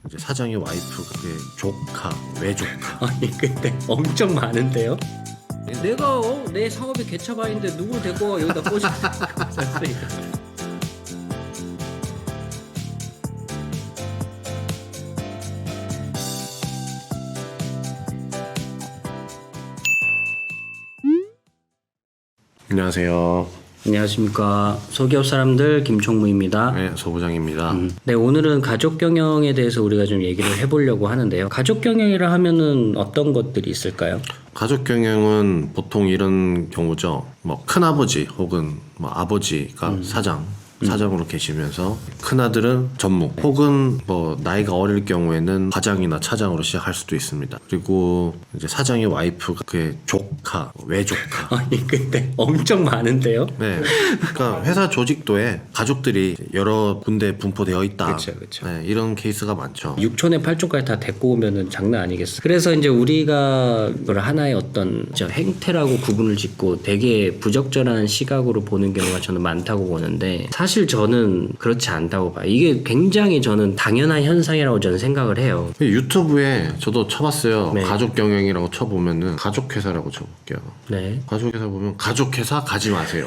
이제 사장의 와이프 그게 조카, 외조카. 아니 근데 엄청 많은데요? 내가 내 사업이 개차반인데 누굴 데리고 와 여기다 꽂아. 안녕하세요. 안녕하십니까. 소기업 사람들 김총무입니다. 네, 소부장입니다. 네, 오늘은 가족 경영에 대해서 우리가 좀 얘기를 해보려고 하는데요. 가족 경영이라 하면은 어떤 것들이 있을까요? 가족 경영은 보통 이런 경우죠. 뭐 큰아버지 혹은 뭐 아버지가 사장으로 계시면서 큰아들은 전무 혹은 뭐 나이가 어릴 경우에는 과장이나 차장으로 시작할 수도 있습니다. 그리고 이제 사장의 와이프가 그게 조카, 외조카. 아니 근데 엄청 많은데요? 네, 그러니까 회사 조직도에 가족들이 여러 군데 분포되어 있다. 그렇죠. 네, 이런 케이스가 많죠. 6촌에 8촌까지 다 데리고 오면은 장난 아니겠어. 그래서 이제 우리가 그걸 하나의 어떤 행태라고 구분을 짓고 되게 부적절한 시각으로 보는 경우가 저는 많다고 보는데 사실 저는 그렇지 않다고 봐요. 이게 굉장히 저는 당연한 현상이라고 저는 생각을 해요. 유튜브에 저도 쳐봤어요. 네. 가족 경영이라고 쳐보면은 가족회사라고 쳐볼게요. 네. 가족회사 보면 가족회사 가지 마세요.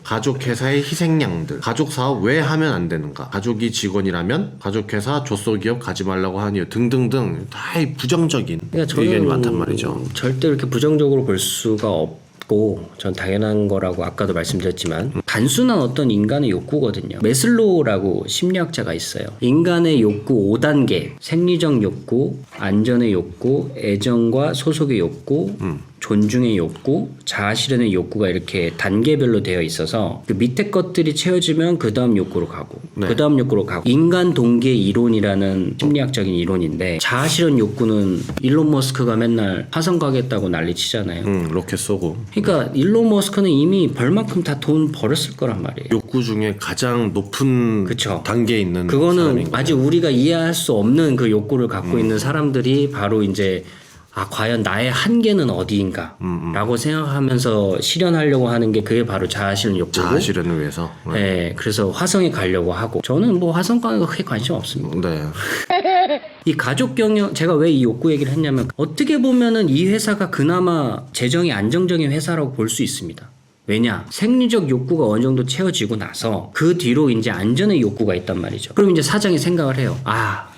가족회사의 희생양들, 가족사업 왜 하면 안 되는가, 가족이 직원이라면 가족회사 조소기업 가지 말라고 하는 이유 등등등 다 부정적인 그러니까 의견이 많단 말이죠. 절대 이렇게 부정적으로 볼 수가 없고 전 당연한 거라고 아까도 말씀드렸지만 단순한 어떤 인간의 욕구거든요. 메슬로우라고 심리학자가 있어요. 인간의 욕구 5단계, 생리적 욕구, 안전의 욕구, 애정과 소속의 욕구, 존중의 욕구, 자아실현의 욕구가 이렇게 단계별로 되어 있어서 그 밑에 것들이 채워지면 그 다음 욕구로 가고 네. 그 다음 욕구로 가고 인간 동계 이론이라는 심리학적인 이론인데 자아실현 욕구는 일론 머스크가 맨날 화성 가겠다고 난리치잖아요. 로켓 쏘고. 그러니까 일론 머스크는 이미 벌만큼 다 돈 벌었을 거란 말이에요. 욕구 중에 가장 높은 그쵸. 단계에 있는 그거는 사람인 거예요. 아직 우리가 이해할 수 없는 그 욕구를 갖고 있는 사람들이 바로 이제 과연 나의 한계는 어디인가 라고 생각하면서 실현하려고 하는 게 그게 바로 자아실현 욕구고 자아실현을 위해서. 네, 그래서 화성에 가려고 하고 저는 뭐 화성 가는 거 크게 관심 없습니다. 네. 이 가족 경영 제가 왜 이 욕구 얘기를 했냐면 어떻게 보면은 이 회사가 그나마 재정이 안정적인 회사라고 볼 수 있습니다. 왜냐? 생리적 욕구가 어느 정도 채워지고 나서 그 뒤로 이제 안전의 욕구가 있단 말이죠. 그럼 이제 사장이 생각을 해요.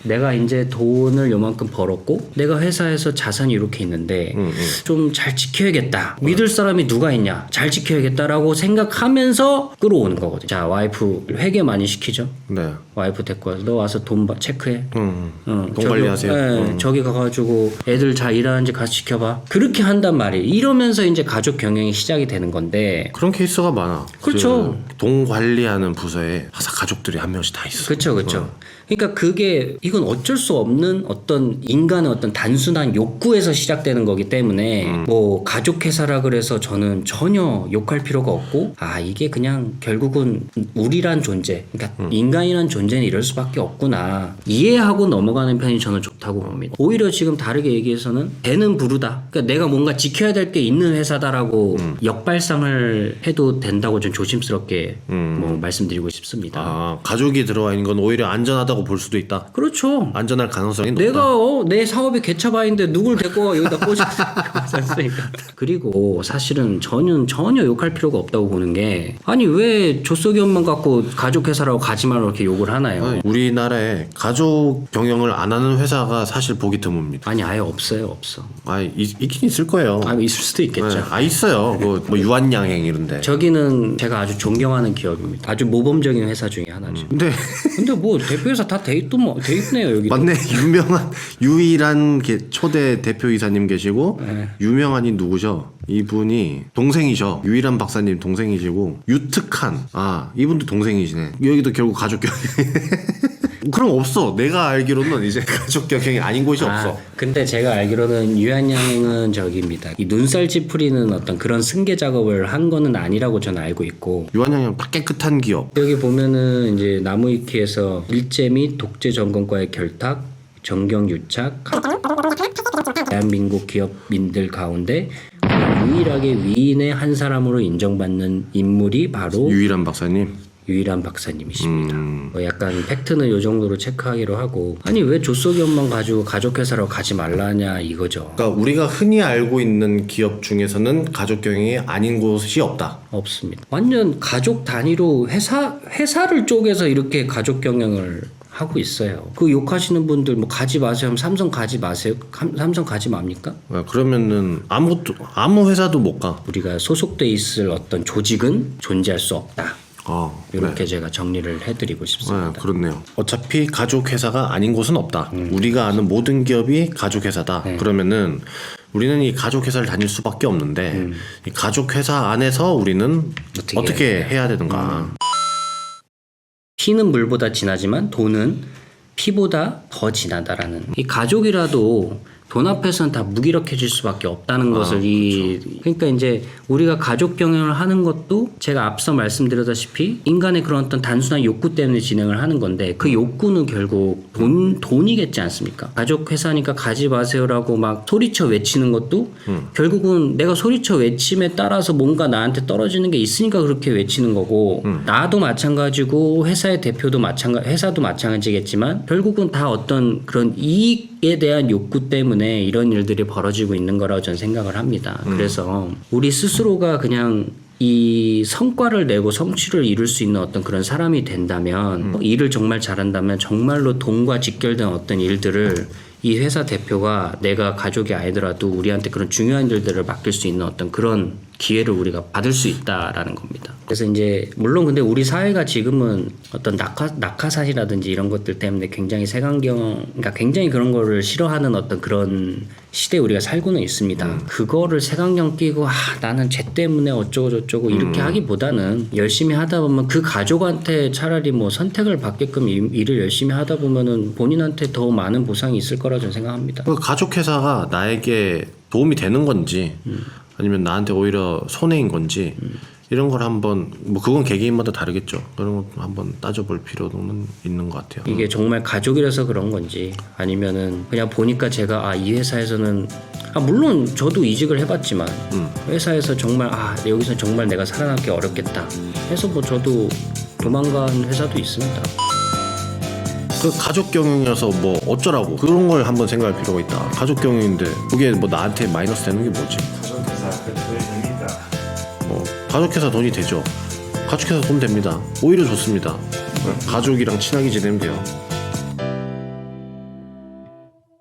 내가 이제 돈을 요만큼 벌었고 내가 회사에서 자산이 이렇게 있는데 좀 잘 지켜야겠다. 믿을 사람이 누가 있냐? 잘 지켜야겠다라고 생각하면서 끌어오는 거거든요. 자, 와이프 회계 많이 시키죠. 네. 와이프 데리고 와서 너 와서 돈 체크해. 돈 관리하세요. 네, 저기 가가지고 애들 잘 일하는지 가서 지켜봐. 그렇게 한단 말이에요. 이러면서 이제 가족 경영이 시작이 되는 건데. 그런 케이스가 많아. 그렇죠. 돈 관리하는 부서에 회사 가족들이 한 명씩 다 있어. 그렇죠. 그러니까 이건 어쩔 수 없는 어떤 인간의 어떤 단순한 욕구에서 시작되는 거기 때문에 뭐 가족 회사라 그래서 저는 전혀 욕할 필요가 없고 이게 그냥 결국은 우리란 존재, 그러니까 인간이란 존재는 이럴 수밖에 없구나 이해하고 넘어가는 편이 저는 좋다고 봅니다. 오히려 지금 다르게 얘기해서는 배는 부르다. 그러니까 내가 뭔가 지켜야 될 게 있는 회사다라고 역발상을 해도 된다고 좀 조심스럽게 뭐 말씀드리고 싶습니다. 가족이 들어와 있는 건 오히려 안전하다고 볼 수도 있다. 그렇죠. 안전할 가능성이 높다. 내가 내 사업이 개차반인데 누굴 데리고 와 여기다 꽂아. 그리고 사실은 전혀 욕할 필요가 없다고 보는 게 아니 왜 조소기업만 갖고 가족회사라고 가지 말라고 이렇게 욕을 하나요? 우리나라에 가족 경영을 안 하는 회사가 사실 보기 드뭅니다. 아니 아예 없어. 있긴 있을 거예요. 있을 수도 있겠죠. 네. 있어요. 뭐 유한양행 이런데. 저기는 제가 아주 존경하는 기업입니다. 아주 모범적인 회사 중에 하나죠. 근데 뭐 대표회사 다 돼 있네요 여기. 맞네. 유명한 유일한 초대 대표이사님 계시고 유명한이 누구죠? 이분이 동생이죠. 유일한 박사님 동생이시고 유특한 이분도 동생이시네. 여기도 결국 가족 경영. 그럼 없어. 내가 알기로는 이제 가족 경영이 아닌 곳이 없어. 근데 제가 알기로는 유한양행은 저기입니다. 이 눈살 찌푸리는 어떤 그런 승계 작업을 한 거는 아니라고 저는 알고 있고. 유한양행 딱 깨끗한 기업. 여기 보면은 이제 나무위키에서 일제 및 독재 정권과의 결탁, 정경유착, 대한민국 기업인들 가운데 유일하게 위인의 한 사람으로 인정받는 인물이 바로 유일한 박사님. 유일한 박사님이십니다. 뭐 약간 팩트는 요 정도로 체크하기로 하고 아니 왜 조소기업만 가지고 가족회사로 가지 말라냐 이거죠. 그러니까 우리가 흔히 알고 있는 기업 중에서는 가족 경영이 아닌 곳이 없다. 없습니다. 완전 가족 단위로 회사를 쪼개서 이렇게 가족 경영을 하고 있어요. 그 욕하시는 분들 뭐 가지 마세요 하면 삼성 가지 마세요. 삼성 가지 맙니까? 그러면은 아무 회사도 못 가. 우리가 소속돼 있을 어떤 조직은 존재할 수 없다. 이렇게 제가 정리를 해드리고 싶습니다. 네, 그렇네요. 어차피 가족 회사가 아닌 곳은 없다. 우리가 아는 모든 기업이 가족 회사다. 그러면은 우리는 이 가족 회사를 다닐 수밖에 없는데 이 가족 회사 안에서 우리는 어떻게 해야 되는가? 피는 물보다 진하지만 돈은 피보다 더 진하다라는 이 가족이라도 돈 앞에서는 다 무기력해질 수밖에 없다는 것을 그러니까 이제 우리가 가족 경영을 하는 것도 제가 앞서 말씀드렸다시피 인간의 그런 어떤 단순한 욕구 때문에 진행을 하는 건데 그 욕구는 결국 돈이겠지 않습니까? 가족 회사니까 가지 마세요라고 막 소리쳐 외치는 것도 결국은 내가 소리쳐 외침에 따라서 뭔가 나한테 떨어지는 게 있으니까 그렇게 외치는 거고 나도 마찬가지고 회사의 대표도 회사도 마찬가지겠지만 결국은 다 어떤 그런 이익에 대한 욕구 때문에 이런 일들이 벌어지고 있는 거라고 저는 생각을 합니다. 그래서 우리 스스로가 그냥 이 성과를 내고 성취를 이룰 수 있는 어떤 그런 사람이 된다면 일을 정말 잘한다면 정말로 돈과 직결된 어떤 일들을 이 회사 대표가 내가 가족이 아니더라도 우리한테 그런 중요한 일들을 맡길 수 있는 어떤 그런 기회를 우리가 받을 수 있다라는 겁니다. 그래서 이제 물론 근데 우리 사회가 지금은 어떤 낙하산이라든지 이런 것들 때문에 굉장히 그러니까 굉장히 그런 거를 싫어하는 어떤 그런 시대에 우리가 살고는 있습니다. 그거를 색안경 끼고 나는 쟤 때문에 어쩌고 저쩌고 이렇게 하기보다는 열심히 하다 보면 그 가족한테 차라리 뭐 선택을 받게끔 일을 열심히 하다 보면은 본인한테 더 많은 보상이 있을 거라 저는 생각합니다. 그 가족 회사가 나에게 도움이 되는 건지 아니면 나한테 오히려 손해인 건지 이런 걸 한번 뭐 그건 개개인마다 다르겠죠. 그런 거 한번 따져볼 필요는 있는 것 같아요. 이게 정말 가족이라서 그런 건지 아니면은 그냥 보니까 제가 이 회사에서는 물론 저도 이직을 해봤지만 회사에서 정말 여기서 정말 내가 살아남기 어렵겠다 해서 뭐 저도 도망간 회사도 있습니다. 그 가족 경영이어서 뭐 어쩌라고 그런 걸 한번 생각할 필요가 있다. 가족 경영인데 그게 뭐 나한테 마이너스 되는 게 뭐지? 가족회사 돈이 됩니다. 가족회사 돈이 되죠. 가족회사 돈 됩니다. 오히려 좋습니다. 가족이랑 친하게 지내면 돼요.